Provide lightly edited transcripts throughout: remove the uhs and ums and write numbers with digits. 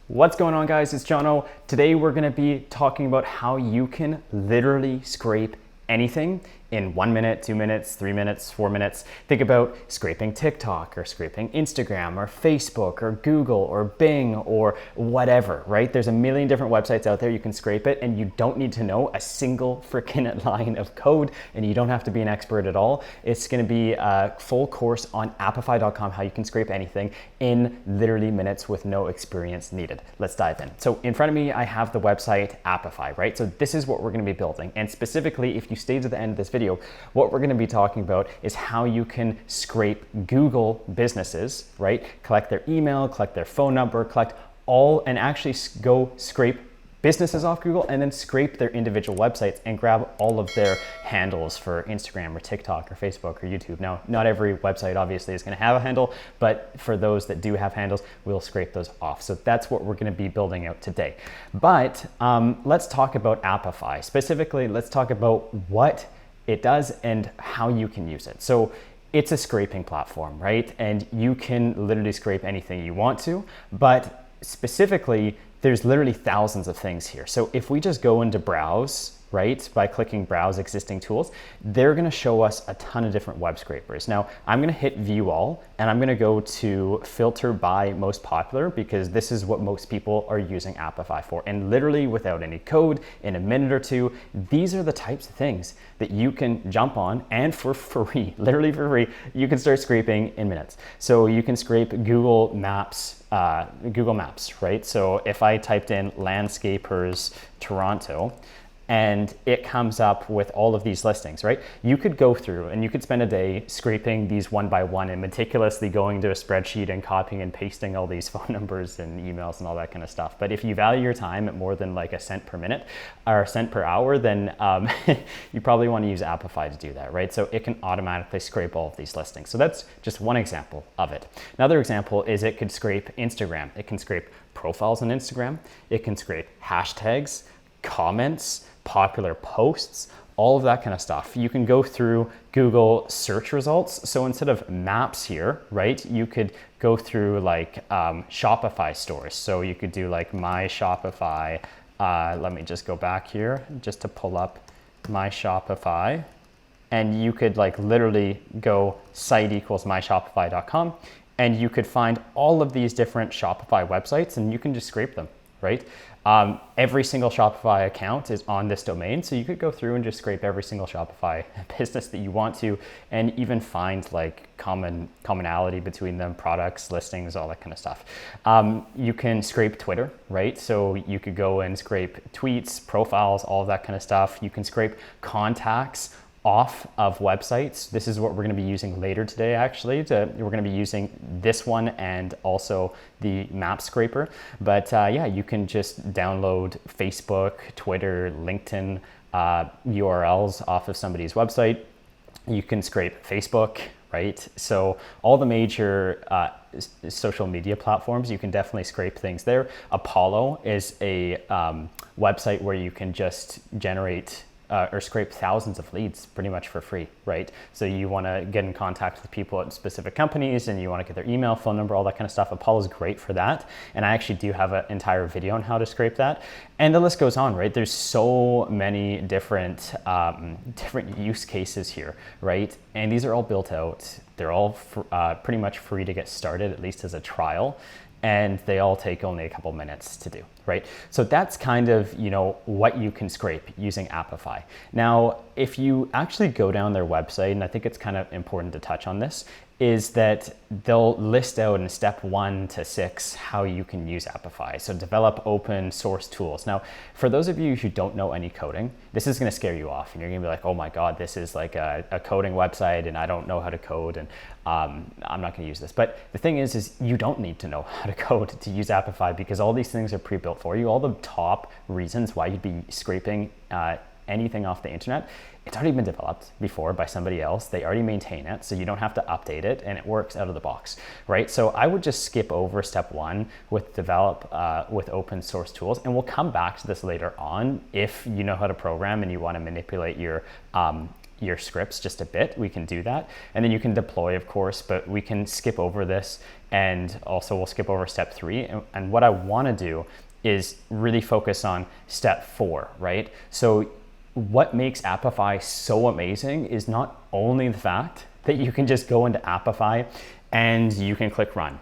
What's going on, guys? It's Jono. Today we're going to be talking about how you can literally scrape anything in 1 minute, 2 minutes, 3 minutes, 4 minutes. Think about scraping TikTok or scraping Instagram or Facebook or Google or Bing or whatever, right? There's a million different websites out there. You can scrape it and you don't need to know a single freaking line of code and you don't have to be an expert at all. It's going to be a full course on apify.com, how you can scrape anything in literally minutes with no experience needed. Let's dive in. So in front of me, I have the website Apify, right? So this is what we're going to be building. And specifically, if you stay to the end of this video, what we're going to be talking about is how you can scrape Google businesses, right? Collect their email, collect their phone number, collect all, and actually go scrape businesses off Google and then scrape their individual websites and grab all of their handles for Instagram or TikTok or Facebook or YouTube. Now, not every website obviously is going to have a handle, but for those that do have handles, we'll scrape those off. So that's what we're going to be building out today. But let's talk about Apify. Specifically, let's talk about what it does and how you can use it. So it's a scraping platform, right? And you can literally scrape anything you want to, but specifically, there's literally thousands of things here. So if we just go into browse, right, by clicking browse existing tools, they're going to show us a ton of different web scrapers. Now I'm going to hit view all and I'm going to go to filter by most popular because this is what most people are using Apify for. And literally without any code, in a minute or two, these are the types of things that you can jump on and for free, literally for free, you can start scraping in minutes. So you can scrape Google Maps, right? So if I typed in landscapers Toronto, and it comes up with all of these listings, right? You could go through and you could spend a day scraping these one by one and meticulously going to a spreadsheet and copying and pasting all these phone numbers and emails and all that kind of stuff. But if you value your time at more than like a cent per minute or a cent per hour, then you probably want to use Apify to do that, right? So it can automatically scrape all of these listings. So that's just one example of it. Another example is it could scrape Instagram. It can scrape profiles on Instagram. It can scrape hashtags, comments, popular posts, all of that kind of stuff. You can go through Google search results. So instead of maps here, right, you could go through like Shopify stores. So you could do like my Shopify. Let me just go back here just to pull up my Shopify. And you could like literally go site equals myshopify.com and you could find all of these different Shopify websites and you can just scrape them, right? Every single Shopify account is on this domain, so you could go through and just scrape every single Shopify business that you want to, and even find like commonality between them, products, listings, all that kind of stuff. You can scrape Twitter, right? So you could go and scrape tweets, profiles, all of that kind of stuff. You can scrape contacts off of websites. This is what we're going to be using later today, actually. We're going to be using this one and also the map scraper. But yeah, you can just download Facebook, Twitter, LinkedIn URLs off of somebody's website. You can scrape Facebook, right? So all the major social media platforms, you can definitely scrape things there. Apollo is a website where you can just generate or scrape thousands of leads pretty much for free, right? So you want to get in contact with people at specific companies and you want to get their email, phone number, all that kind of stuff. Apollo is great for that. And I actually do have an entire video on how to scrape that. And the list goes on, right? There's so many different use cases here, right? And these are all built out. They're all pretty much free to get started, at least as a trial. And they all take only a couple minutes to do, right? So that's kind of, you know, what you can scrape using Apify. Now, if you actually go down their website, and I think it's kind of important to touch on this, is that they'll list out in step 1 to 6 how you can use Apify. So develop open source tools. Now, for those of you who don't know any coding, this is going to scare you off and you're going to be like, oh my God, this is like a coding website and I don't know how to code and I'm not going to use this. But the thing is you don't need to know how to code to use Apify because all these things are pre-built for you. All the top reasons why you'd be scraping anything off the internet, it's already been developed before by somebody else. They already maintain it, so you don't have to update it, and it works out of the box, right? So I would just skip over step 1 with develop with open source tools, and we'll come back to this later on if you know how to program and you want to manipulate your your scripts just a bit, we can do that. And then you can deploy, of course, but we can skip over this, and also we'll skip over step 3. And what I want to do is really focus on step 4, right? So what makes Apify so amazing is not only the fact that you can just go into Apify and you can click run,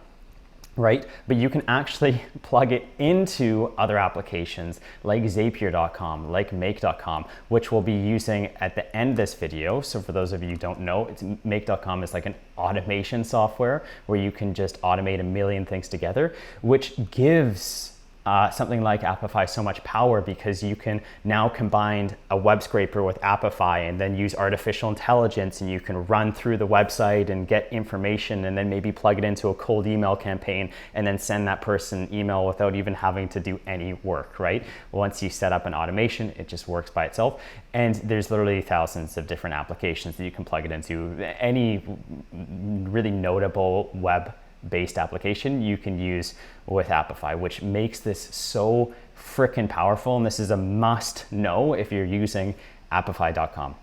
right? But you can actually plug it into other applications like Zapier.com, like Make.com, which we'll be using at the end of this video. So for those of you who don't know, Make.com is like an automation software where you can just automate a million things together, which gives something like Apify so much power, because you can now combine a web scraper with Apify and then use artificial intelligence, and you can run through the website and get information and then maybe plug it into a cold email campaign and then send that person email without even having to do any work, right? Once you set up an automation, it just works by itself. And there's literally thousands of different applications that you can plug it into. Any really notable web-based application you can use with Apify, which makes this so freaking powerful. And this is a must know if you're using Apify.com.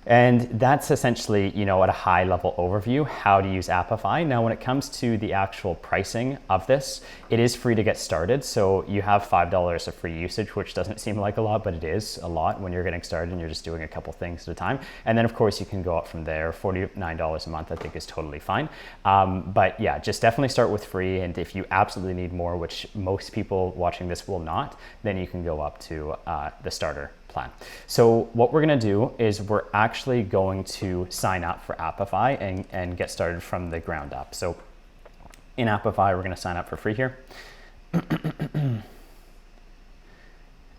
And that's essentially, you know, at a high level overview, how to use Apify. Now, when it comes to the actual pricing of this, it is free to get started. So you have $5 of free usage, which doesn't seem like a lot, but it is a lot when you're getting started and you're just doing a couple things at a time. And then of course you can go up from there. $49 a month, I think, is totally fine. But yeah, just definitely start with free. And if you absolutely need more, which most people watching this will not, then you can go up to the starter plan. So what we're going to do is we're actually going to sign up for Apify and get started from the ground up. So in Apify, we're going to sign up for free here.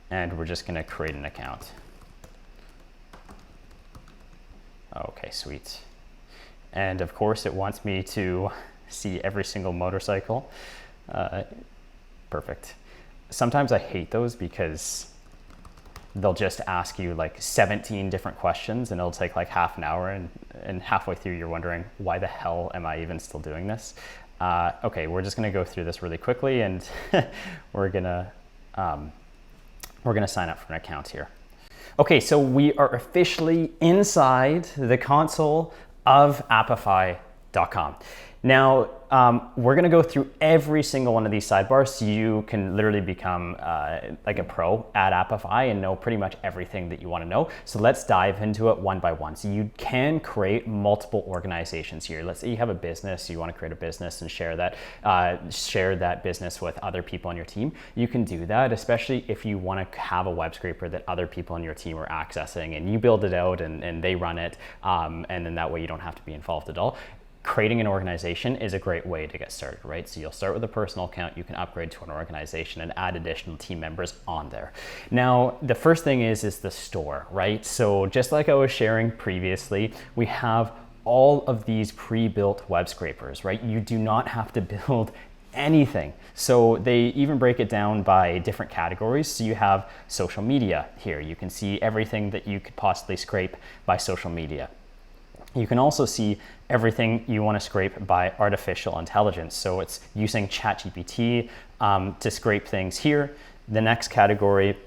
And we're just going to create an account. Okay, sweet. And of course, it wants me to see every single motorcycle. Perfect. Sometimes I hate those because they'll just ask you like 17 different questions and it'll take like half an hour, and halfway through you're wondering, why the hell am I even still doing this? Okay, we're just gonna go through this really quickly, and we're gonna sign up for an account here. Okay, so we are officially inside the console of Apify.com. Now, we're gonna go through every single one of these sidebars so you can literally become like a pro at Apify and know pretty much everything that you wanna know. So let's dive into it one by one. So you can create multiple organizations here. Let's say you have a business, you wanna create a business and share that business with other people on your team. You can do that, especially if you wanna have a web scraper that other people on your team are accessing, and you build it out and they run it, and then that way you don't have to be involved at all. Creating an organization is a great way to get started, right? So you'll start with a personal account, you can upgrade to an organization and add additional team members on there. Now, the first thing is the store, right? So just like I was sharing previously, we have all of these pre-built web scrapers, right? You do not have to build anything. So they even break it down by different categories. So you have social media here. You can see everything that you could possibly scrape by social media. You can also see everything you want to scrape by artificial intelligence. So it's using ChatGPT to scrape things here. The next category,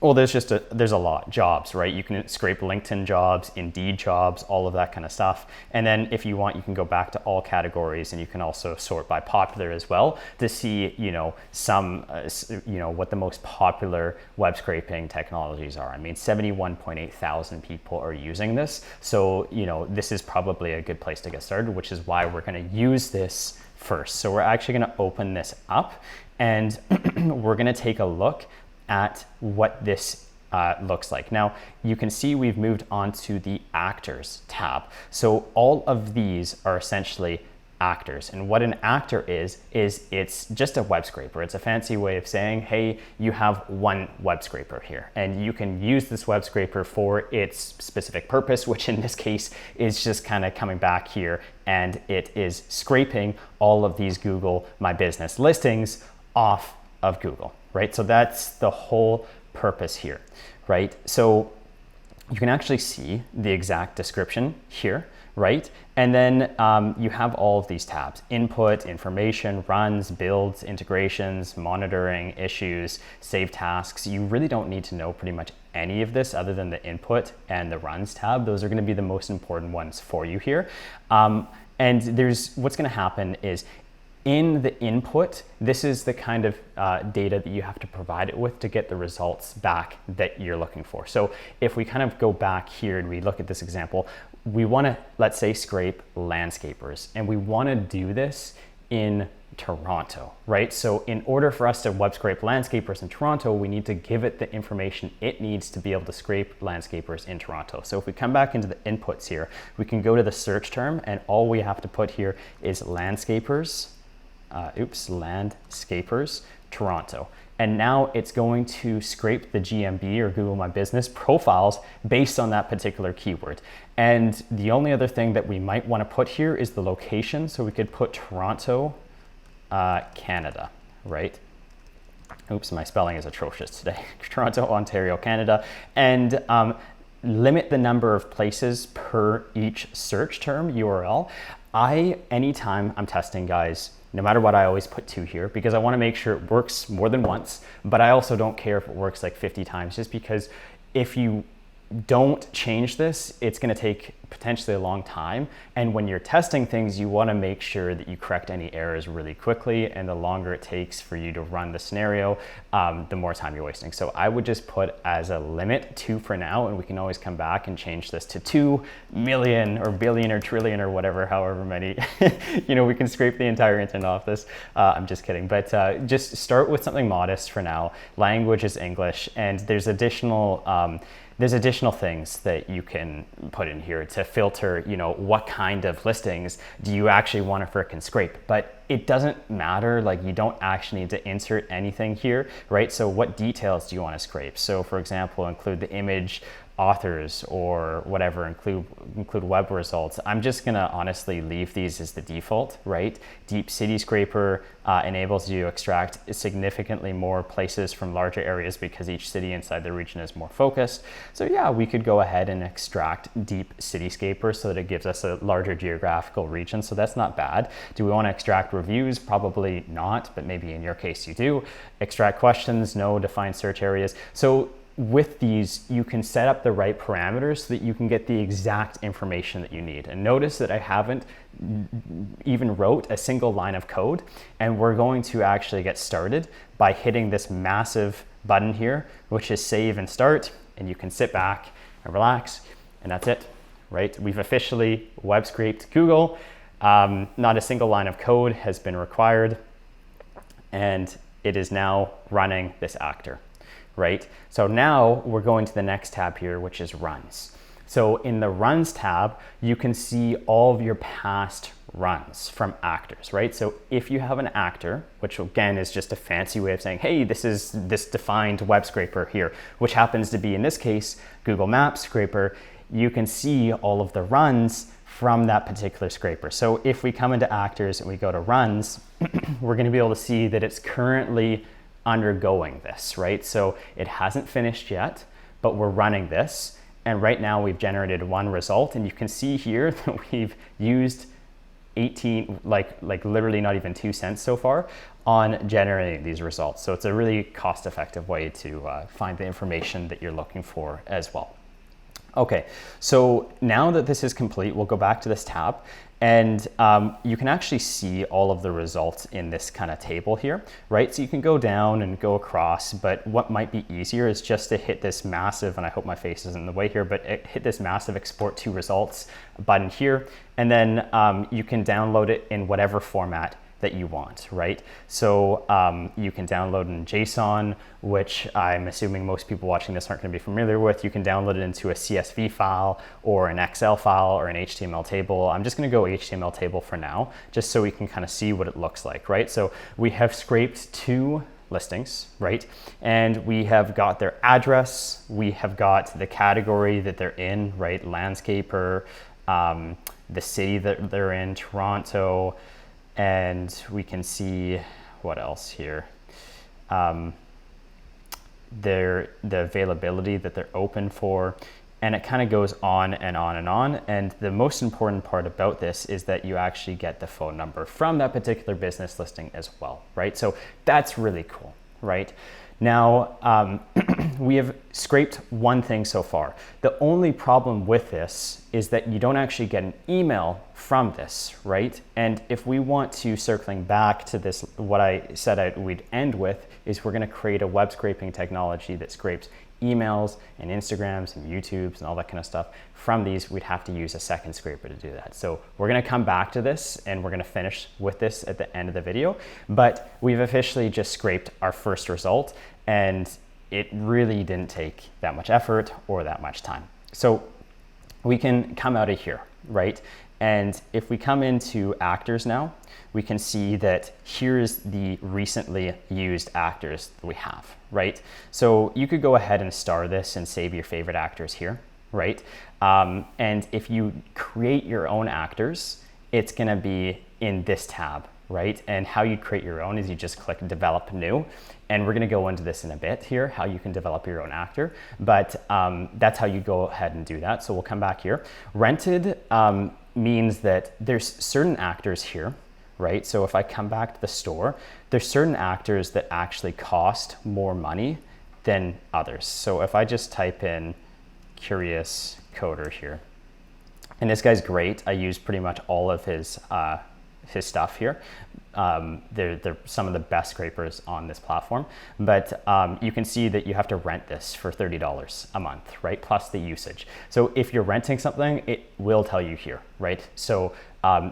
well, there's a lot. Jobs, right? You can scrape LinkedIn jobs, Indeed jobs, all of that kind of stuff. And then if you want, you can go back to all categories, and you can also sort by popular as well to see, you know, what the most popular web scraping technologies are. I mean, 71.8 thousand people are using this. So, you know, this is probably a good place to get started, which is why we're going to use this first. So we're actually going to open this up, and we're going to take a look at what this looks like. Now, you can see we've moved on to the actors tab. So all of these are essentially actors. And what an actor is it's just a web scraper. It's a fancy way of saying, hey, you have one web scraper here, and you can use this web scraper for its specific purpose, which in this case is just kind of coming back here, and it is scraping all of these Google My Business listings off of Google. Right? So that's the whole purpose here, right? So you can actually see the exact description here, right? And then you have all of these tabs: input, information, runs, builds, integrations, monitoring, issues, save tasks. You really don't need to know pretty much any of this other than the input and the runs tab. Those are going to be the most important ones for you here. And what's going to happen is in the input, this is the kind of data that you have to provide it with to get the results back that you're looking for. So if we kind of go back here and we look at this example, we want to, let's say, scrape landscapers, and we want to do this in Toronto, right? So in order for us to web scrape landscapers in Toronto, we need to give it the information it needs to be able to scrape landscapers in Toronto. So if we come back into the inputs here, we can go to the search term, and all we have to put here is landscapers, landscapers, Toronto. And now it's going to scrape the GMB or Google My Business profiles based on that particular keyword. And the only other thing that we might want to put here is the location. So we could put Toronto, Canada, right? Oops, my spelling is atrocious today. Toronto, Ontario, Canada. And limit the number of places per each search term URL. Anytime I'm testing, guys, no matter what, I always put 2 here because I want to make sure it works more than once, but I also don't care if it works like 50 times, just because if you don't change this, it's going to take potentially a long time. And when you're testing things, you want to make sure that you correct any errors really quickly. And the longer it takes for you to run the scenario, the more time you're wasting. So I would just put as a limit 2 for now, and we can always come back and change this to 2 million or billion or trillion or whatever, however many, we can scrape the entire internet off this. I'm just kidding, but just start with something modest for now. Language is English, and there's additional things that you can put in here to filter, what kind of listings do you actually want to frickin' scrape. But it doesn't matter, like you don't actually need to insert anything here, right? So what details do you want to scrape? So for example, include the image, authors, or whatever, include web results. I'm just gonna honestly leave these as the default, right? Deep City Scraper enables you to extract significantly more places from larger areas because each city inside the region is more focused. So yeah, we could go ahead and extract Deep Cityscaper so that it gives us a larger geographical region. So that's not bad. Do we want to extract reviews? Probably not, but maybe in your case you do. Extract questions? No. Define search areas. So with these, you can set up the right parameters so that you can get the exact information that you need. And notice that I haven't even wrote a single line of code, and we're going to actually get started by hitting this massive button here, which is save and start, and you can sit back and relax, and that's it, right? We've officially web scraped Google. Not a single line of code has been required, and it is now running this actor. Right? So now we're going to the next tab here, which is runs. So in the runs tab, you can see all of your past runs from actors, right? So if you have an actor, which again is just a fancy way of saying, hey, this is this defined web scraper here, which happens to be in this case, Google Maps scraper, you can see all of the runs from that particular scraper. So if we come into actors and we go to runs, we're going to be able to see that it's currently undergoing this, right? So it hasn't finished yet, but we're running this. And right now we've generated 1 result, and you can see here that we've used 18, like literally not even 2 cents so far on generating these results. So it's a really cost-effective way to find the information that you're looking for as well. Okay, so now that this is complete, we'll go back to this tab, and you can actually see all of the results in this kind of table here, right? So you can go down and go across, but what might be easier is just to hit this massive, and I hope my face isn't in the way here, but hit this massive export to results button here, and then you can download it in whatever format that you want, right? So you can download in JSON, which I'm assuming most people watching this aren't going to be familiar with. You can download it into a CSV file or an Excel file or an HTML table. I'm just going to go HTML table for now, just so we can kind of see what it looks like, right? So we have scraped 2 listings, right? And we have got their address, we have got the category that they're in, right? Landscaper, the city that they're in, Toronto, and we can see what else here. The availability that they're open for, and it kind of goes on and on and on. And the most important part about this is that you actually get the phone number from that particular business listing as well, right? So that's really cool, right? Now, we have scraped one thing so far. The only problem with this is that you don't actually get an email from this, right? And if we want to, circling back to this, what I said we'd end with is we're gonna create a web scraping technology that scrapes emails and Instagrams and YouTubes and all that kind of stuff. From these, we'd have to use a second scraper to do that. So we're gonna come back to this and we're gonna finish with this at the end of the video, but we've officially just scraped our first result, and it really didn't take that much effort or that much time. So we can come out of here, right? And if we come into actors now, we can see that here's the recently used actors that we have, right? So you could go ahead and star this and save your favorite actors here, right? And if you create your own actors, it's gonna be in this tab, right? And how you create your own is you just click develop new. And we're gonna go into this in a bit here, how you can develop your own actor, but that's how you go ahead and do that. So we'll come back here. Rented means that there's certain actors here, right? So if I come back to the store, there's certain actors that actually cost more money than others. So if I just type in Curious Coder here, and this guy's great. I use pretty much all of his stuff here. They're some of the best scrapers on this platform, but you can see that you have to rent this for $30 a month, right? Plus the usage. So if you're renting something, it will tell you here, right? So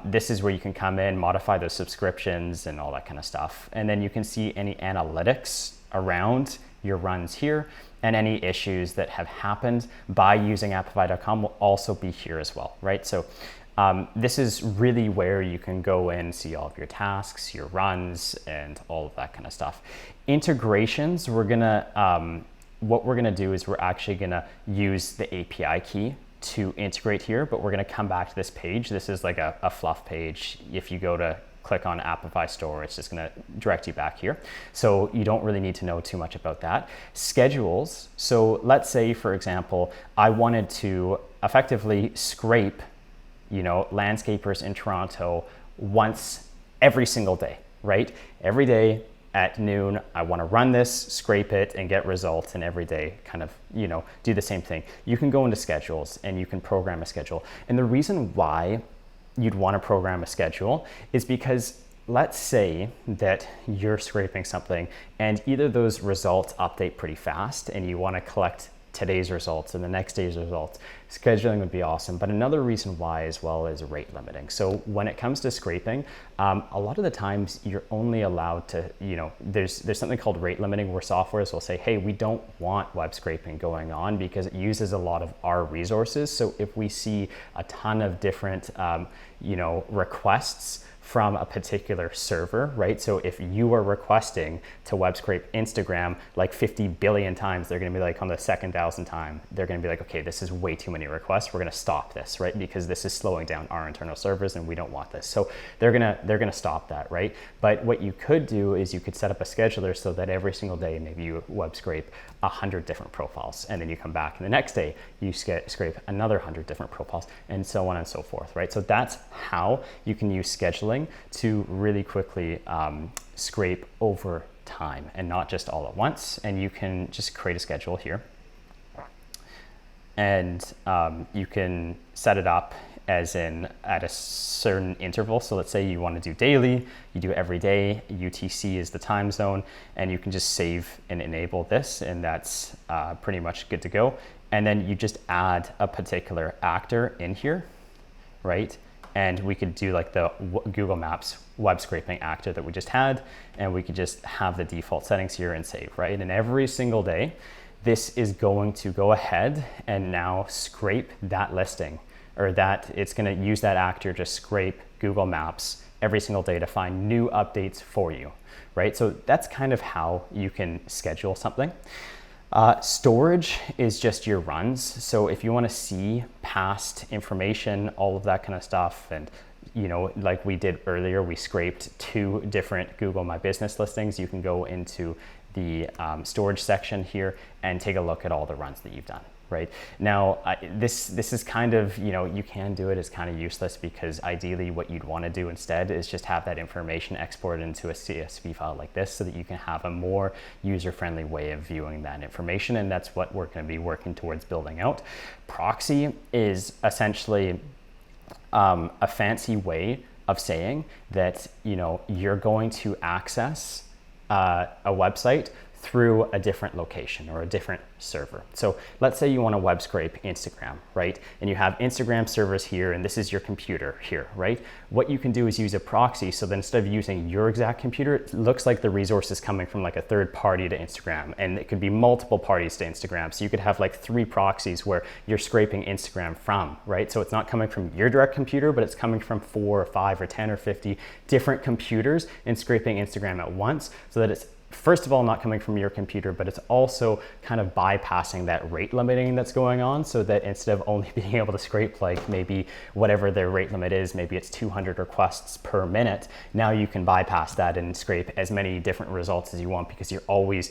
this is where you can come in, modify those subscriptions and all that kind of stuff. And then you can see any analytics around your runs here, and any issues that have happened by using Apify.com will also be here as well, right? So this is really where you can go in, see all of your tasks, your runs, and all of that kind of stuff. Integrations, what we're gonna do is we're actually gonna use the API key to integrate here, but we're gonna come back to this page. This is like a fluff page. If you go to click on Apify Store, it's just gonna direct you back here. So you don't really need to know too much about that. Schedules, so let's say, for example, I wanted to effectively scrape landscapers in Toronto once every single day, right? Every day at noon, I want to run this, scrape it, and get results, and every day kind of, do the same thing. You can go into schedules and you can program a schedule. And the reason why you'd want to program a schedule is because let's say that you're scraping something and either those results update pretty fast and you want to collect today's results and the next day's results, scheduling would be awesome. But another reason why as well is rate limiting. So when it comes to scraping, a lot of the times you're only allowed to, there's something called rate limiting where softwares will say, hey, we don't want web scraping going on because it uses a lot of our resources. So if we see a ton of different, requests from a particular server, right? So if you are requesting to web scrape Instagram like 50 billion times, they're gonna be like on the second 1,000th time, they're gonna be like, okay, this is way too many requests. We're gonna stop this, right? Because this is slowing down our internal servers and we don't want this. So they're gonna stop that, right? But what you could do is you could set up a scheduler so that every single day, maybe you web scrape 100 different profiles, and then you come back and the next day you scrape another 100 different profiles, and so on and so forth, right? So that's how you can use scheduling to really quickly scrape over time and not just all at once. And you can just create a schedule here, and you can set it up as in at a certain interval. So let's say you want to do daily, you do every day, UTC is the time zone, and you can just save and enable this, and that's pretty much good to go. And then you just add a particular actor in here, right? And we could do like the Google Maps web scraping actor that we just had, and we could just have the default settings here and save, right? And every single day, this is going to go ahead and now scrape that listing, or that it's gonna use that actor to scrape Google Maps every single day to find new updates for you, right? So that's kind of how you can schedule something. Storage is just your runs. So if you wanna see past information, all of that kind of stuff, and like we did earlier, we scraped 2 different Google My Business listings. You can go into the storage section here and take a look at all the runs that you've done, right? Now, this is kind of, you can do it, it's kind of useless because ideally what you'd want to do instead is just have that information exported into a CSV file like this so that you can have a more user-friendly way of viewing that information, and that's what we're going to be working towards building out. Proxy is essentially a fancy way of saying that, you're going to access a website through a different location or a different server. So let's say you want to web scrape Instagram, right? And you have Instagram servers here, and this is your computer here, right? What you can do is use a proxy, so that instead of using your exact computer, it looks like the resource is coming from like a third party to Instagram, and it could be multiple parties to Instagram. So you could have like 3 proxies where you're scraping Instagram from, right? So it's not coming from your direct computer, but it's coming from 4 or 5 or 10 or 50 different computers and scraping Instagram at once, so that it's first of all not coming from your computer, but it's also kind of bypassing that rate limiting that's going on, so that instead of only being able to scrape like maybe whatever their rate limit is, maybe it's 200 requests per minute, now you can bypass that and scrape as many different results as you want, because you're always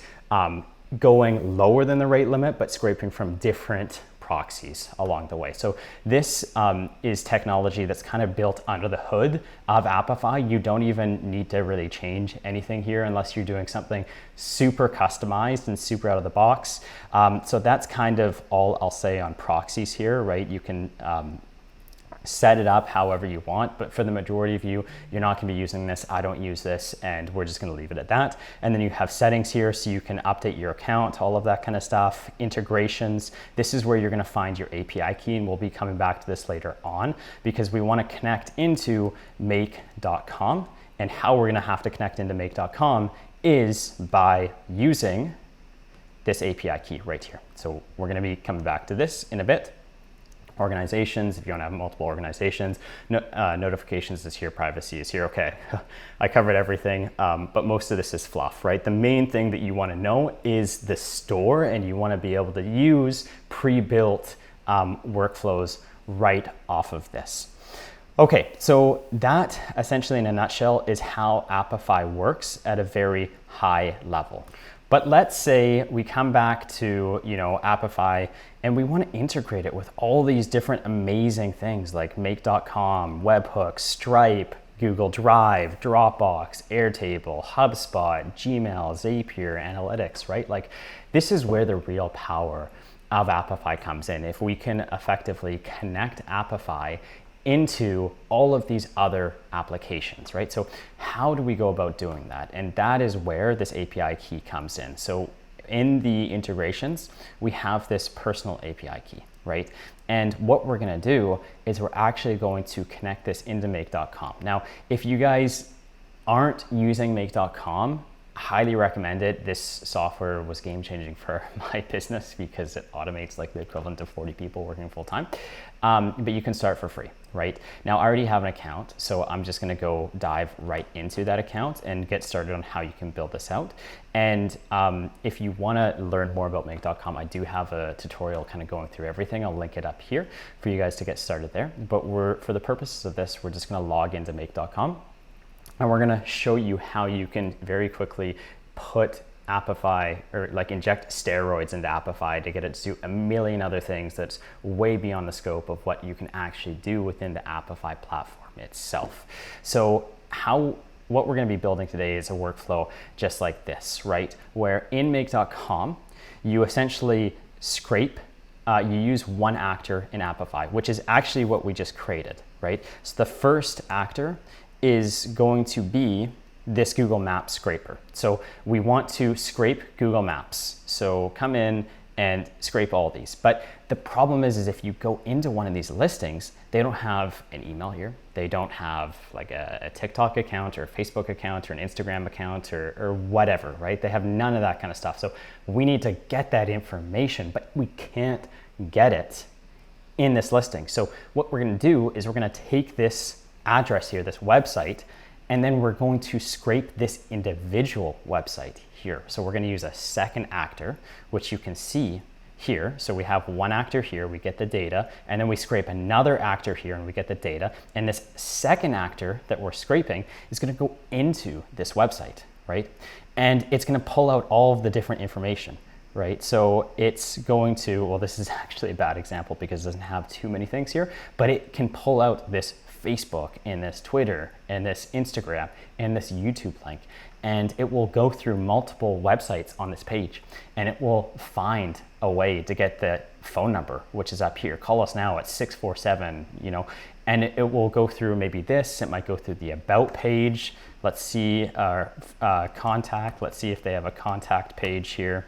going lower than the rate limit, but scraping from different proxies along the way. So this is technology that's kind of built under the hood of Apify. You don't even need to really change anything here unless you're doing something super customized and super out of the box. So that's kind of all I'll say on proxies here, right? You can set it up however you want, but for the majority of you, you're not going to be using this. I don't use this, and we're just going to leave it at that. And then you have settings here, so you can update your account, all of that kind of stuff. Integrations, this is where you're going to find your API key, and we'll be coming back to this later on because we want to connect into make.com, and how we're going to have to connect into make.com is by using this API key right here. So we're going to be coming back to this in a bit. Organizations, if you want to have multiple organizations, notifications is here, privacy is here. Okay, I covered everything, but most of this is fluff, right? The main thing that you want to know is the store, and you want to be able to use pre-built workflows right off of this. Okay, so that essentially in a nutshell is how Apify works at a very high level. But let's say we come back to, Apify, and we want to integrate it with all these different amazing things like make.com, webhooks, Stripe, Google Drive, Dropbox, Airtable, HubSpot, Gmail, Zapier, Analytics, right? Like, this is where the real power of Apify comes in. If we can effectively connect Apify into all of these other applications, right? So how do we go about doing that? And that is where this API key comes in. So in the integrations, we have this personal API key, right? And what we're gonna do is we're actually going to connect this into make.com. Now, if you guys aren't using make.com, highly recommend it. This software was game changing for my business because it automates like the equivalent of 40 people working full time. But you can start for free, right? Now I already have an account, so I'm just gonna go dive right into that account and get started on how you can build this out. And if you wanna learn more about make.com, I do have a tutorial kind of going through everything. I'll link it up here for you guys to get started there. But for the purposes of this, we're just gonna log into make.com. And we're gonna show you how you can very quickly put Apify, or like inject steroids into Apify to get it to do a million other things that's way beyond the scope of what you can actually do within the Apify platform itself. So what we're gonna be building today is a workflow just like this, right? Where in make.com, you essentially scrape, you use one actor in Apify, which is actually what we just created, right? So the first actor is going to be this Google Maps scraper. So we want to scrape Google Maps. So come in and scrape all these. But the problem is if you go into one of these listings, they don't have an email here. They don't have like a TikTok account or a Facebook account or an Instagram account or whatever, right? They have none of that kind of stuff. So we need to get that information, but we can't get it in this listing. So what we're gonna do is we're gonna take this address here, this website, and then we're going to scrape this individual website here. So we're gonna use a second actor, which you can see here. So we have one actor here, we get the data, and then we scrape another actor here and we get the data. And this second actor that we're scraping is gonna go into this website, right? And it's gonna pull out all of the different information, right? So it's going to, well, this is actually a bad example because it doesn't have too many things here, but it can pull out this Facebook and this Twitter and this Instagram and this YouTube link, and it will go through multiple websites on this page, and it will find a way to get the phone number, which is up here. Call us now at 647, you know, and it will go through maybe this, it might go through the about page. Let's see our contact. Let's see if they have a contact page here.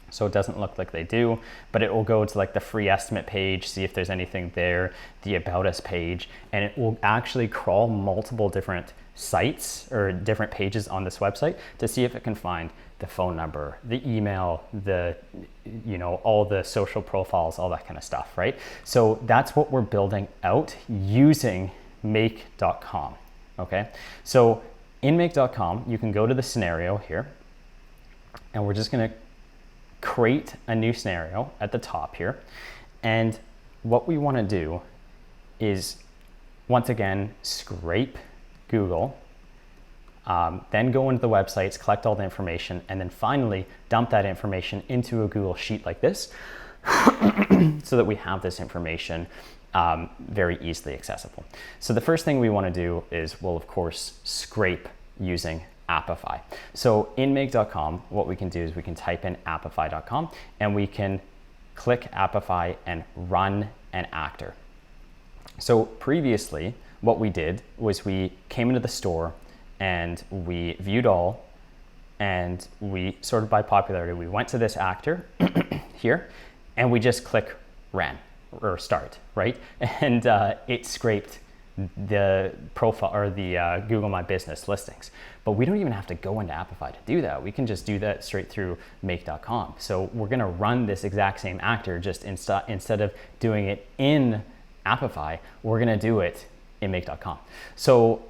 So it doesn't look like they do, but it will go to like the free estimate page, see if there's anything there, the about us page, and it will actually crawl multiple different sites or different pages on this website to see if it can find the phone number, the email, the, you know, all the social profiles, all that kind of stuff, right? So that's what we're building out using make.com, okay? So in make.com, you can go to the scenario here, and we're just gonna create a new scenario at the top here. And what we want to do is, once again, scrape Google, then go into the websites, collect all the information, and then finally dump that information into a Google Sheet like this so that we have this information very easily accessible. So the first thing we want to do is, well, of course, scrape using Apify. So in make.com, what we can do is we can type in apify.com and we can click Apify and run an actor. So previously, what we did was we came into the store and we viewed all, and we sorted by popularity. We went to this actor here and we just click ran or start, right? And it scraped the profile or the Google My Business listings. But we don't even have to go into Apify to do that. We can just do that straight through make.com. So we're gonna run this exact same actor, just instead of doing it in Apify, we're gonna do it in make.com. So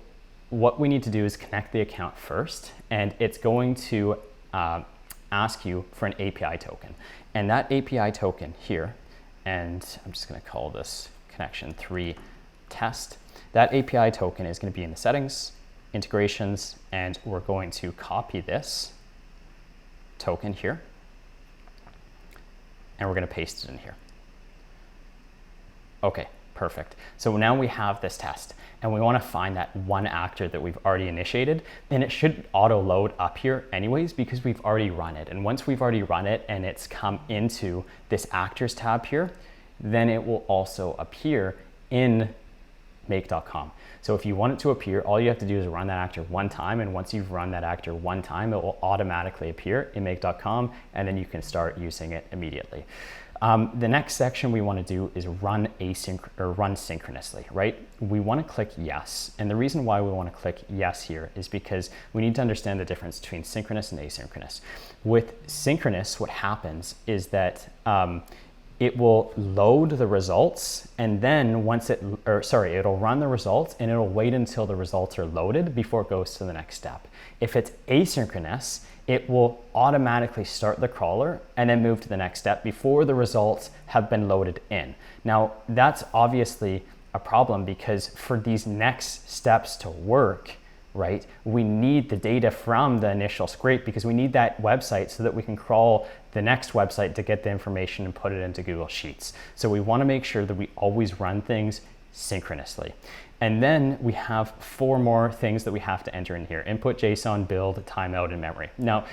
what we need to do is connect the account first, and it's going to ask you for an API token. And that API token here, and I'm just gonna call this connection 3 test. That API token is going to be in the settings, integrations, and we're going to copy this token here, and we're going to paste it in here. Okay, perfect. So now we have this test, and we want to find that one actor that we've already initiated, and it should auto load up here anyways because we've already run it. And once we've already run it and it's come into this actors tab here, then it will also appear in make.com. So if you want it to appear, all you have to do is run that actor one time, and once you've run that actor one time, it will automatically appear in make.com, and then you can start using it immediately. The next section we want to do is run synchronously, right? We want to click yes, and the reason why we want to click yes here is because we need to understand the difference between synchronous and asynchronous. With synchronous, what happens is that it will load the results, and then once it'll run the results and it'll wait until the results are loaded before it goes to the next step. If it's asynchronous, it will automatically start the crawler and then move to the next step before the results have been loaded in. Now, that's obviously a problem because for these next steps to work, right, we need the data from the initial scrape because we need that website so that we can crawl the next website to get the information and put it into Google Sheets. So we want to make sure that we always run things synchronously. And then we have 4 more things that we have to enter in here: input, JSON, build, timeout, and memory. Now,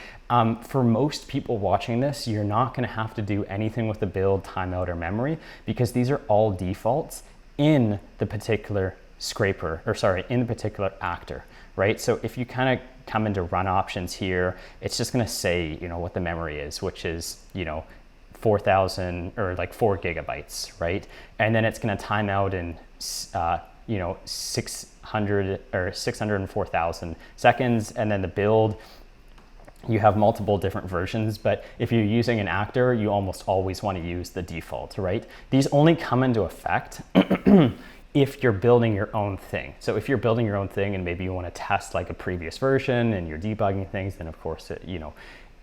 for most people watching this, you're not going to have to do anything with the build, timeout, or memory because these are all defaults in the particular scraper, in the particular actor, right? So if you kind of come into run options here, it's just going to say, you know, what the memory is, which is, you know, 4,000 or like 4 gigabytes, right? And then it's going to time out in, you know, 600 or 604,000 seconds. And then the build, you have multiple different versions, but if you're using an actor, you almost always want to use the default, right? These only come into effect if you're building your own thing. So if you're building your own thing and maybe you want to test like a previous version and you're debugging things, then of course, you know,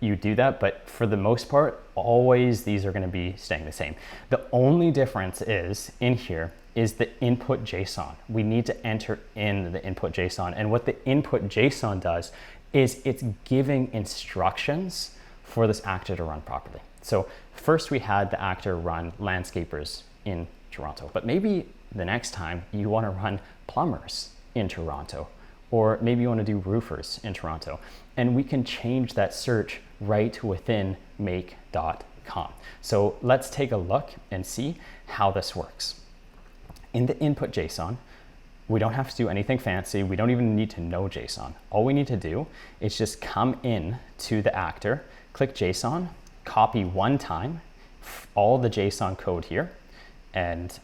you do that. But for the most part, always these are going to be staying the same. The only difference is in here is the input JSON. We need to enter in the input JSON. And what the input JSON does is it's giving instructions for this actor to run properly. So first we had the actor run landscapers in Toronto, but maybe the next time you want to run plumbers in Toronto, or maybe you want to do roofers in Toronto. And we can change that search right within make.com. So let's take a look and see how this works. In the input JSON, we don't have to do anything fancy. We don't even need to know JSON. All we need to do is just come in to the actor, click JSON, copy one time all the JSON code here. And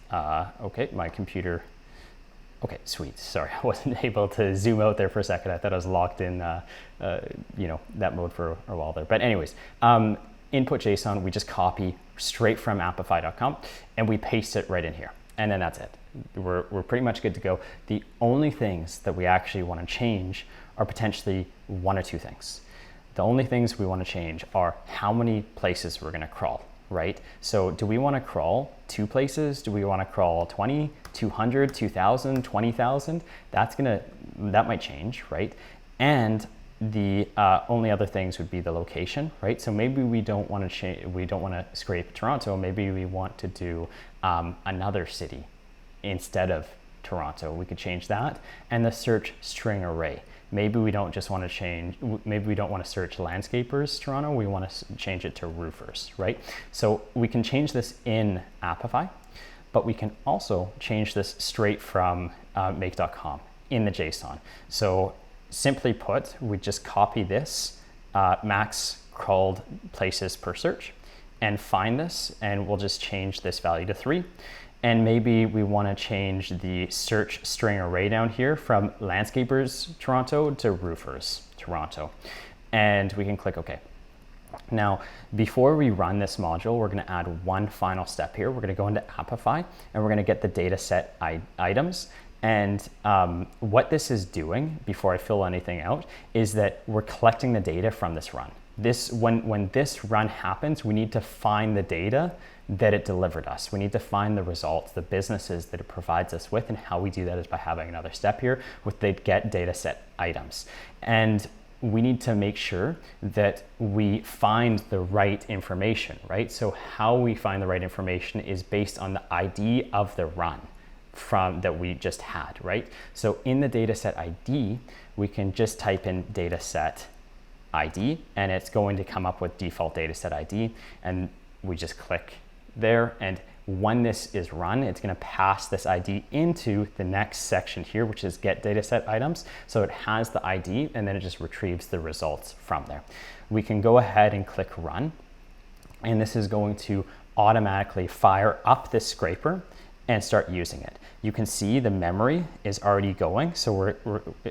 okay, my computer, okay, sweet. Sorry, I wasn't able to zoom out there for a second. I thought I was locked in, that mode for a while there. But anyways, input JSON, we just copy straight from apify.com and we paste it right in here. And then that's it. We're pretty much good to go. The only things that we actually want to change are potentially one or two things. The only things we want to change are how many places we're going to crawl, right? So do we want to crawl 2 places? Do we want to crawl 20, 200, 2,000, 20,000? That might change, right? And the only other things would be the location, right? So maybe we don't want to change, we don't want to scrape Toronto. Maybe we want to do another city instead of Toronto. We could change that. And the search string array. Maybe we don't just want to change, maybe we don't want to search landscapers Toronto, we want to change it to roofers, right? So we can change this in Apify, but we can also change this straight from make.com in the JSON. So simply put, we just copy this max crawled places per search and find this, and we'll just change this value to 3. And maybe we want to change the search string array down here from landscapers Toronto to roofers Toronto. And we can click OK. Now, before we run this module, we're going to add one final step here. We're going to go into Apify and we're going to get the data set items. And what this is doing, before I fill anything out, is that we're collecting the data from this run. When this run happens, we need to find the data that it delivered us. We need to find the results, the businesses that it provides us with, and how we do that is by having another step here with the get data set items. And we need to make sure that we find the right information, right? So how we find the right information is based on the ID of the run that we just had, right? So in the dataset ID, we can just type in dataset ID and it's going to come up with default dataset ID, and we just click there, and when this is run, it's going to pass this ID into the next section here, which is get dataset items. So it has the ID and then it just retrieves the results from there. We can go ahead and click run, and this is going to automatically fire up this scraper and start using it. You can see the memory is already going. So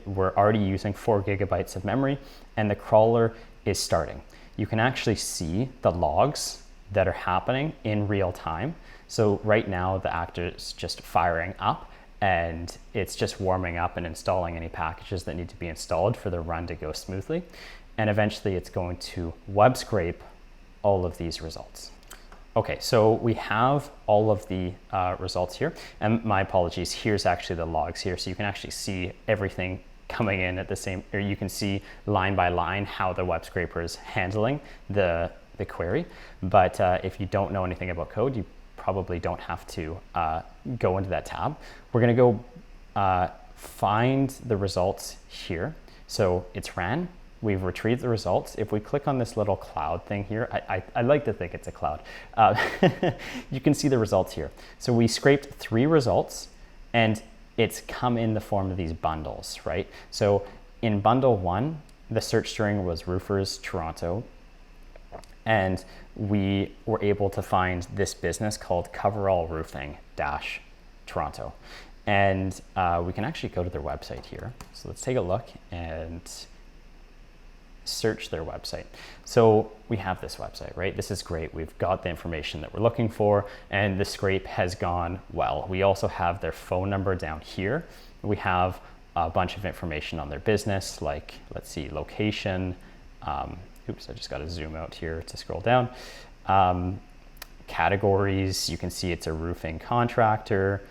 we're already using 4 gigabytes of memory, and the crawler is starting. You can actually see the logs that are happening in real time. So right now the actor is just firing up and it's just warming up and installing any packages that need to be installed for the run to go smoothly. And eventually it's going to web scrape all of these results. Okay, so we have all of the results here, and my apologies, here's actually the logs here. So you can actually see everything coming in at the same, or you can see line by line how the web scraper is handling the query. But if you don't know anything about code, you probably don't have to go into that tab. We're going to go find the results here. So it's ran. We've retrieved the results. If we click on this little cloud thing here, I like to think it's a cloud. You can see the results here. So we scraped 3 results and it's come in the form of these bundles, right? So in bundle 1, the search string was roofers Toronto. And we were able to find this business called Coverall Roofing Toronto. And we can actually go to their website here. So let's take a look and search their website. So we have this website, right? This is great. We've got the information that we're looking for, and the scrape has gone well. We also have their phone number down here. We have a bunch of information on their business, like, let's see, location. Oops, I just got to zoom out here to scroll down. Categories, you can see it's a roofing contractor.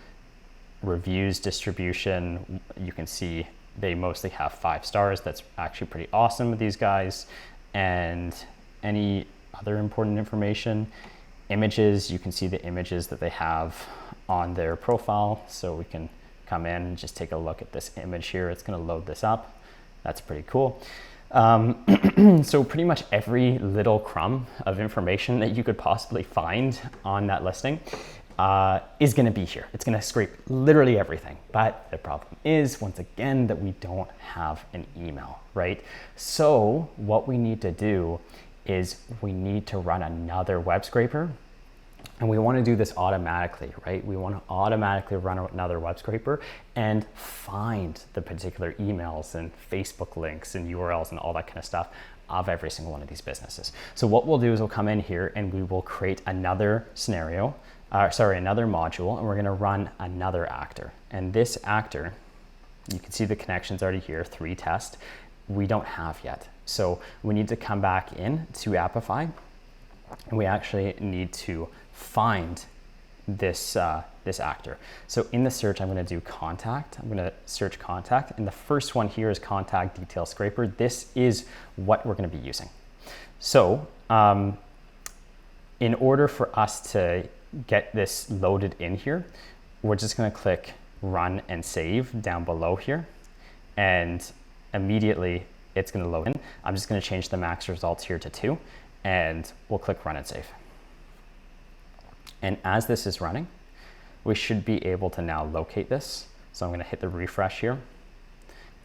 Reviews distribution, you can see they mostly have 5 stars. That's actually pretty awesome with these guys. And any other important information. Images, you can see the images that they have on their profile. So we can come in and just take a look at this image here. It's going to load this up. That's pretty cool. So pretty much every little crumb of information that you could possibly find on that listing is going to be here. It's going to scrape literally everything. But the problem is, once again, that we don't have an email, right? So what we need to do is we need to run another web scraper. And we want to do this automatically, right? We want to automatically run another web scraper and find the particular emails and Facebook links and URLs and all that kind of stuff of every single one of these businesses. So what we'll do is we'll come in here and we will create another scenario, another module, and we're going to run another actor. And this actor, you can see the connections already here, 3 test, we don't have yet. So we need to come back in to Apify, and we actually need to find this this actor. So in the search, I'm going to do contact. I'm going to search contact, and the first one here is contact detail scraper. This is what we're going to be using. So in order for us to get this loaded in here, we're just going to click run and save down below here, and immediately it's going to load in. I'm just going to change the max results here to 2, and we'll click run and save. And as this is running, we should be able to now locate this. So I'm going to hit the refresh here,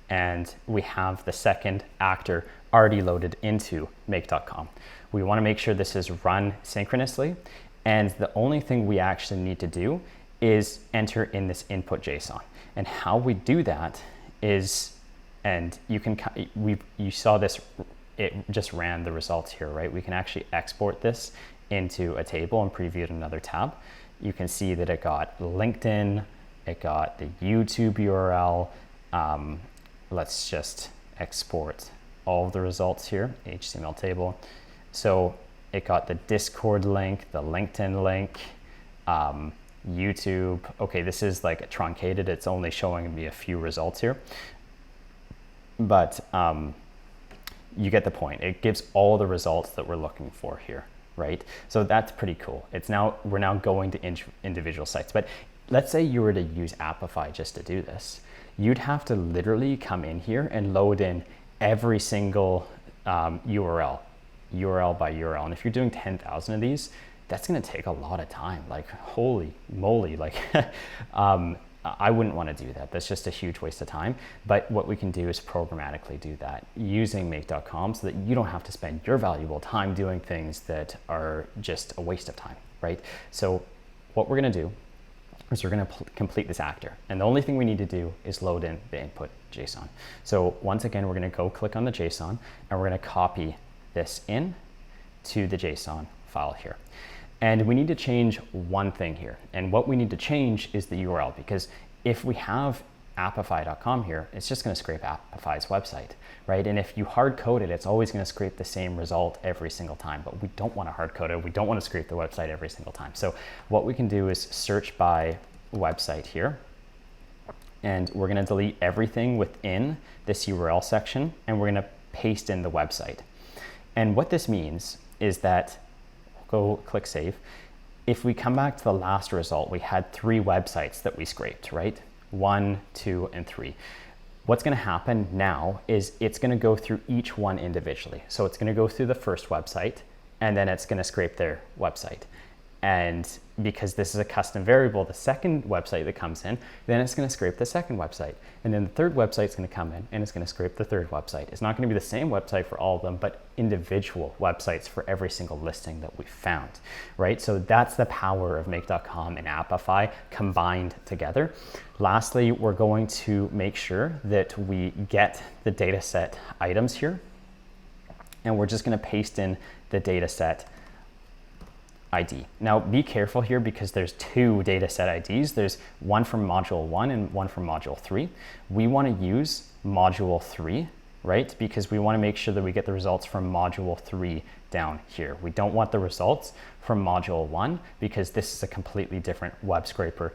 and we have the second actor already loaded into make.com. We want to make sure this is run synchronously, and the only thing we actually need to do is enter in this input JSON. And how we do that is, and you saw this, it just ran the results here, right? We can actually export this into a table and preview it in another tab. You can see that it got LinkedIn, it got the YouTube URL. Let's just export all of the results here, HTML table. So it got the Discord link, the LinkedIn link, YouTube. Okay, this is like truncated. It's only showing me a few results here. But you get the point. It gives all the results that we're looking for here, right? So that's pretty cool. We're now going to individual sites. But let's say you were to use Apify just to do this. You'd have to literally come in here and load in every single URL by URL. And if you're doing 10,000 of these, that's going to take a lot of time. Like, holy moly, like I wouldn't want to do that. That's just a huge waste of time. But what we can do is programmatically do that using make.com so that you don't have to spend your valuable time doing things that are just a waste of time, right? So what we're going to do is we're going to complete this actor. And the only thing we need to do is load in the input JSON. So once again, we're going to go click on the JSON, and we're going to copy this in to the JSON file here. And we need to change one thing here. And what we need to change is the URL, because if we have apify.com here, it's just going to scrape Apify's website, right? And if you hard code it, it's always going to scrape the same result every single time. But we don't want to hard code it. We don't want to scrape the website every single time. So what we can do is search by website here. And we're going to delete everything within this URL section, and we're going to paste in the website. And what this means is that, go click save. If we come back to the last result, we had 3 websites that we scraped, right? 1, 2, and 3. What's going to happen now is it's going to go through each one individually. So it's going to go through the first website, and then it's going to scrape their website. And because this is a custom variable, the second website that comes in, then it's going to scrape the second website. And then the third website is going to come in and it's going to scrape the third website. It's not going to be the same website for all of them, but individual websites for every single listing that we found, right? So that's the power of make.com and Apify combined together. Lastly, we're going to make sure that we get the dataset items here. And we're just going to paste in the dataset ID. Now be careful here because there's 2 dataset IDs. There's one from module 1 and one from module 3. We want to use module 3, right? Because we want to make sure that we get the results from module 3 down here. We don't want the results from module 1 because this is a completely different web scraper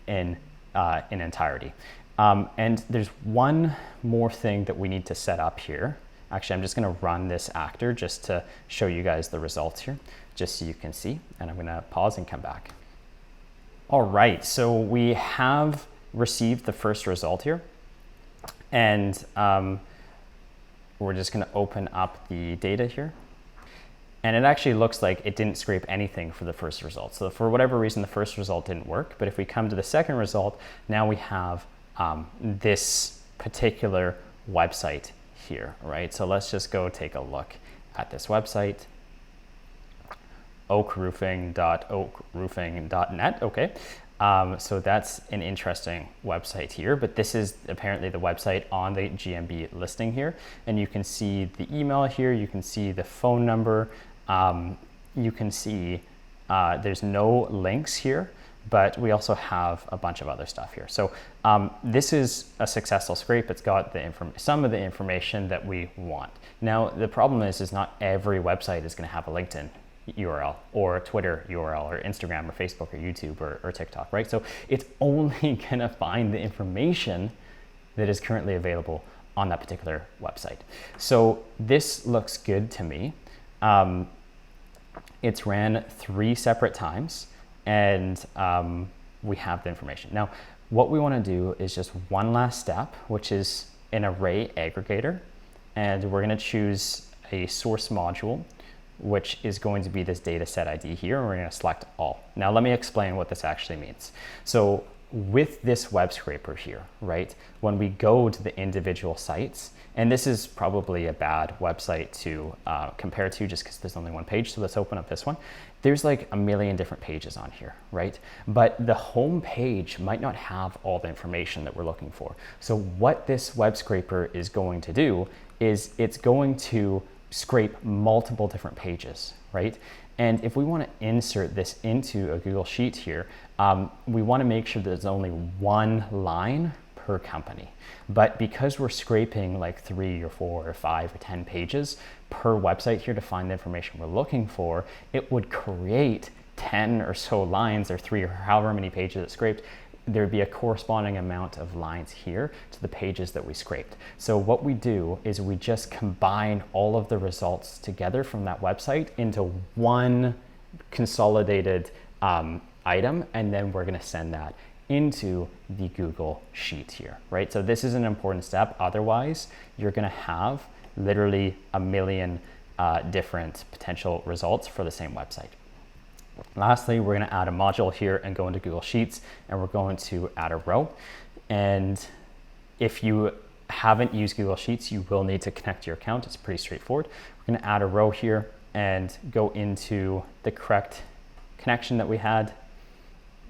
in entirety. And there's one more thing that we need to set up here Actually, I'm just gonna run this actor just to show you guys the results here, just so you can see. And I'm gonna pause and come back. All right, so we have received the first result here. And we're just gonna open up the data here. And it actually looks like it didn't scrape anything for the first result. So for whatever reason, the first result didn't work. But if we come to the second result, now we have this particular website here, right? So let's just go take a look at this website, oakroofing.oakroofing.net, okay. So that's an interesting website here, but this is apparently the website on the GMB listing here. And you can see the email here, you can see the phone number, you can see there's no links here, but we also have a bunch of other stuff here. So this is a successful scrape. It's got the some of the information that we want. Now, the problem is not every website is gonna have a LinkedIn URL or a Twitter URL or Instagram or Facebook or YouTube or TikTok, right? So it's only gonna find the information that is currently available on that particular website. So this looks good to me. It's ran 3 separate times and we have the information. Now, what we wanna do is just one last step, which is an array aggregator. And we're gonna choose a source module, which is going to be this data set ID here, and we're gonna select all. Now let me explain what this actually means. So with this web scraper here, right, when we go to the individual sites, and this is probably a bad website to compare to just because there's only one page, so let's open up this one. There's like a million different pages on here, right? But the home page might not have all the information that we're looking for. So what this web scraper is going to do is it's going to scrape multiple different pages, right? And if we want to insert this into a Google Sheet here, we want to make sure there's only one line per company. But because we're scraping like 3 or 4 or 5 or 10 pages per website here to find the information we're looking for, it would create 10 or so lines or 3 or however many pages it scraped. There'd be a corresponding amount of lines here to the pages that we scraped. So what we do is we just combine all of the results together from that website into one consolidated item, and then we're gonna send that into the Google Sheet here, right? So this is an important step. Otherwise, you're gonna have literally a million different potential results for the same website. Lastly, we're going to add a module here and go into Google Sheets, and we're going to add a row. And if you haven't used Google Sheets, you will need to connect your account. It's pretty straightforward. We're going to add a row here and go into the correct connection that we had.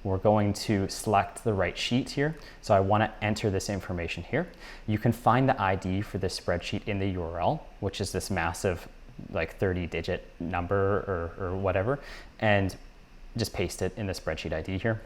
We're going to select the right sheet here. So I want to enter this information here. You can find the ID for this spreadsheet in the URL, which is this massive like 30-digit number or whatever, and just paste it in the spreadsheet ID here.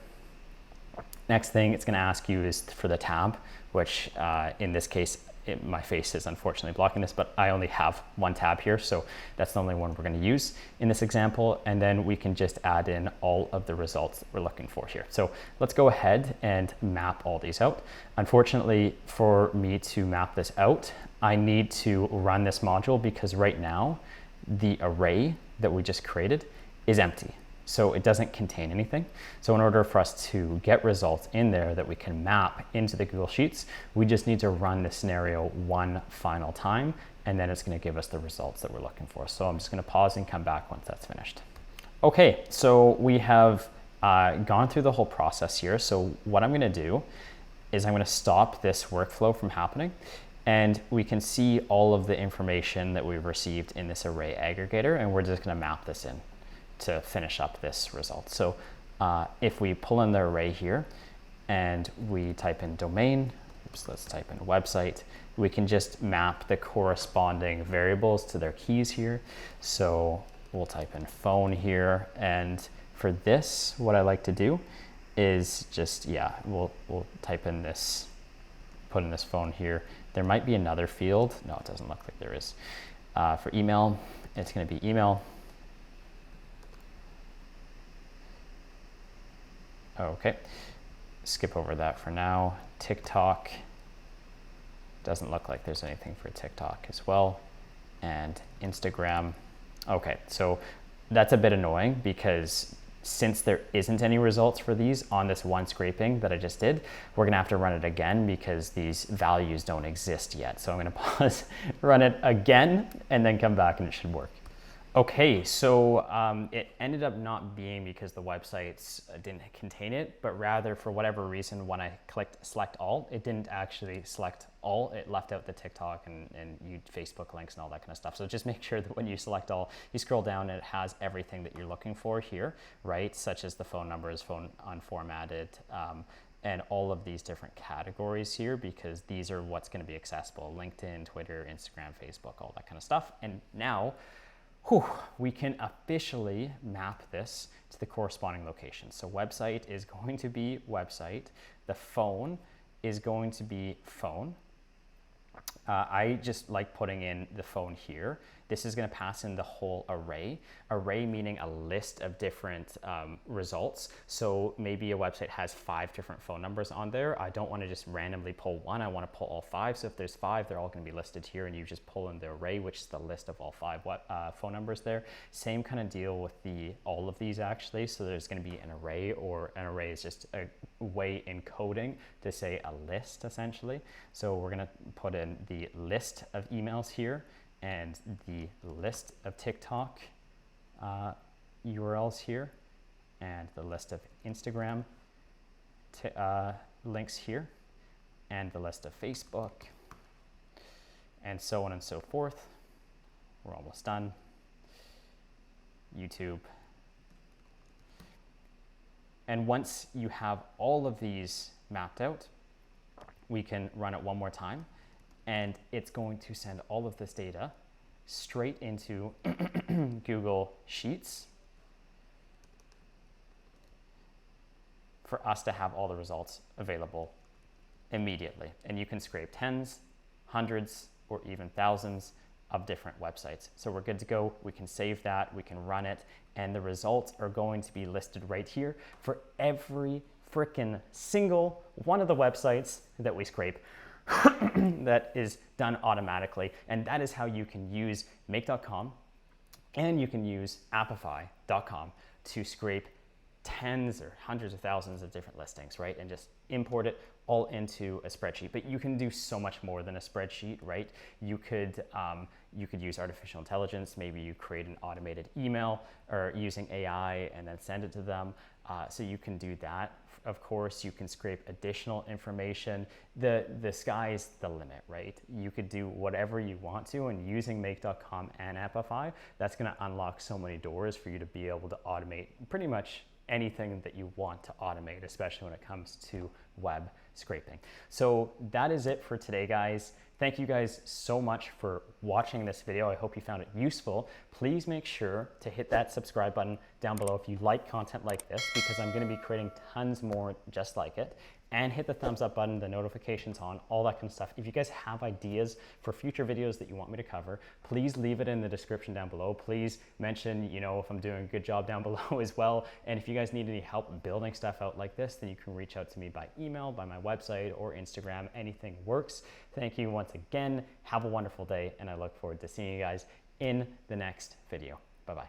Next thing it's going to ask you is for the tab, which in this case, my face is unfortunately blocking this, but I only have one tab here, so that's the only one we're going to use in this example. And then we can just add in all of the results that we're looking for here. So let's go ahead and map all these out. Unfortunately, for me to map this out, I need to run this module because right now the array that we just created is empty. So it doesn't contain anything. So in order for us to get results in there that we can map into the Google Sheets, we just need to run the scenario one final time, and then it's going to give us the results that we're looking for. So I'm just going to pause and come back once that's finished. Okay, so we have gone through the whole process here. So what I'm going to do is I'm going to stop this workflow from happening, and we can see all of the information that we've received in this array aggregator, and we're just going to map this in to finish up this result. So if we pull in the array here and we type in domain, let's type in website, we can just map the corresponding variables to their keys here. So we'll type in phone here, and for this, what I like to do is just, we'll type in this, put in this phone here. There might be another field. No, it doesn't look like there is. For email, it's going to be email. Okay, skip over that for now. TikTok, doesn't look like there's anything for TikTok as well. and Instagram. Okay, so that's a bit annoying because since there isn't any results for these on this one scraping that I just did, we're gonna have to run it again because these values don't exist yet. So I'm gonna pause, run it again, and then come back and it should work. Okay, so it ended up not being because the websites didn't contain it, but rather for whatever reason, when I clicked select all, it didn't actually select all. It left out the TikTok and Facebook links and all that kind of stuff. So just make sure that when you select all, you scroll down and it has everything that you're looking for here, right? Such as the phone numbers, phone unformatted, and all of these different categories here, because these are what's gonna be accessible: LinkedIn, Twitter, Instagram, Facebook, all that kind of stuff. And now, we can officially map this to the corresponding location. So website is going to be website. The phone is going to be phone. I just like putting in the phone here. This is going to pass in the whole array. Array meaning a list of different results. So maybe a website has 5 different phone numbers on there. I don't want to just randomly pull one. I want to pull all 5. So if there's 5, they're all going to be listed here, and you just pull in the array, which is the list of all 5 phone numbers there. Same kind of deal with all of these actually. So there's going to be an array, or an array is just a way in coding to say a list essentially. So we're going to put in the list of emails here, and the list of TikTok URLs here, and the list of Instagram links here, and the list of Facebook, and so on and so forth. We're almost done. YouTube. And once you have all of these mapped out, we can run it one more time, and it's going to send all of this data straight into Google Sheets for us to have all the results available immediately. And you can scrape tens, hundreds, or even thousands of different websites. So we're good to go. We can save that, we can run it, and the results are going to be listed right here for every frickin' single one of the websites that we scrape. That is done automatically. And that is how you can use make.com, and you can use apify.com to scrape tens or hundreds of thousands of different listings, right? And just import it all into a spreadsheet. But you can do so much more than a spreadsheet, right? You could use artificial intelligence. Maybe you create an automated email or using AI and then send it to them. So you can do that. Of course, you can scrape additional information. The sky's the limit, right? You could do whatever you want to, and using make.com and Apify, that's gonna unlock so many doors for you to be able to automate pretty much anything that you want to automate, especially when it comes to web scraping. So that is it for today, guys. Thank you guys so much for watching this video. I hope you found it useful. Please make sure to hit that subscribe button down below if you like content like this, because I'm going to be creating tons more just like it. And hit the thumbs up button, the notifications on, all that kind of stuff. If you guys have ideas for future videos that you want me to cover, please leave it in the description down below. Please mention, if I'm doing a good job down below as well. And if you guys need any help building stuff out like this, then you can reach out to me by email, by my website, or Instagram. Anything works. Thank you once again. Have a wonderful day, and I look forward to seeing you guys in the next video. Bye-bye.